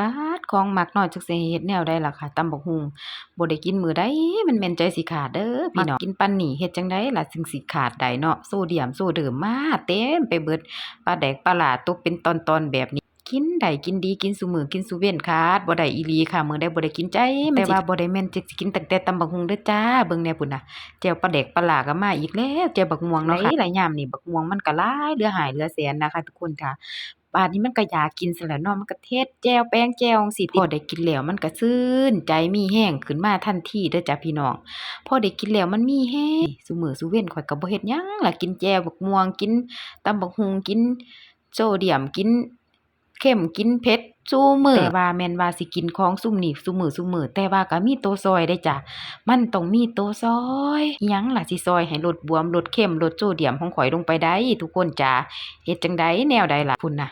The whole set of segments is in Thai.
ป๊าดของมักน้อยจักสิเฮ็ดแนวใดล่ะค่ะตำบักหุ่งบ่ได้กินมื้อใดมันแม่นใจสิขาดเด้อพี่น้องกินปานนี้เฮ็ดจั่งใดล่ะจึงสิขาดได้เนาะโซเดียมโซเดิมมาเต็มไปเบิดปลาแดกปลาหลาตกเป็นตอนๆแบบนี้กินได้กินดีกินซุมื้อกินซุเว้นขาดบ่ได้อีหลีค่ะมื้อใดบ่ได้กินใจมันแต่ว่าบ่ได้แม่นจะสิกินตั้งแต่ตำบักหุ่งเด้อจ้าเบิ่งแหน่พุ่นน่ะแจ่วปลาแดกปลาหลาก็มาอีกแล้วแจ่วบักม่วงเนาะค่ะหลายยามนี่บักม่วงมันก็หลายเหลือหายเหลือแสนนะคะทุกคนค่ะ บาดนี้มันก็อยากกินซั้นแหล้วเนาะมันก็เฮ็ดแจ่วแป้งแจ่วจั่งซี้ติพอได้กินแล้วมันก็ชื่นใจมีแรงขึ้นมาทันทีเด้อจ้ะพี่น้องพอได้กินแล้วมันมีแรงซุมื้อซุเว้นข้อยก็บ่เฮ็ดหยังล่ะกินแจ่วบักม่วงกินตำบักหุ่งกินโซเดียมกินเค็มกินเผ็ดซุมื้อแต่ว่าแม่นว่าสิกินของซุมนี้ซุมื้อแต่ว่าก็มีตัวช่วยเด้จ้ะมันต้องมีตัวช่วยอิหยังล่ะสิช่วยให้ลดบวมลดเค็มลดโซเดียมของข้อยลงไปได้ทุกคนจ้ะเฮ็ดจั่งใดแนวใดล่ะพู้นน่ะ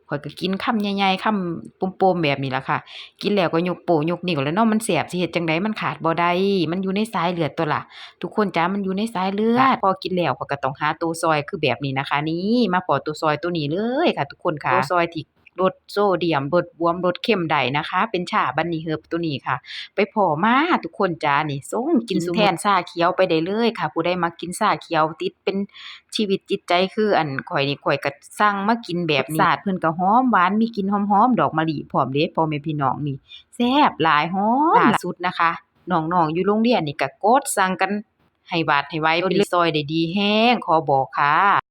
ข้อยก็กินคำใหญ่ๆคำโปมๆแบบนี้ล่ะค่ะกินแล้วก็ยกโป้ยกนิ้วแหล้วเนาะมันแซ่บสิเฮ็ดจั่งใดมันขาดบ่ได้มันอยู่ในสายเลือดตัวล่ะทุกคนจ้ะมันอยู่ในสายเลือดพอกินแล้วข้อยก็ต้องหาตัวช่วยคือแบบนี้นะคะนี่มาพ้อตัวช่วยตัวนี้เลยค่ะทุกคนค่ะตัวช่วยที่ลดโซเดียมลดบวมลดเค็มได้นะคะเป็นชาบัดนี้เฮิร์บตัวนี้ค่ะไปพ้อมาทุกคนจ้ะนี่ส่งกินแทนชาเขียวไปได้เลยค่ะผู้ใดมักกินชาเขียวติดเป็นชีวิตจิตใจคืออันข้อยนี่ข้อยก็สั่งมากินแบบนี้รสชาติเพิ่นก็หอมหวานมีกลิ่นหอมๆดอกมะลิพร้อมเด้พ่อแม่พี่น้องนี่แซ่บหลายหอมล่าสุดนะคะน้องๆอยู่โรงเรียนนี่ก็กดสั่งกันให้หวาดให้ไหวไปเลยช่วยได้ดีแรงขอบอกค่ะ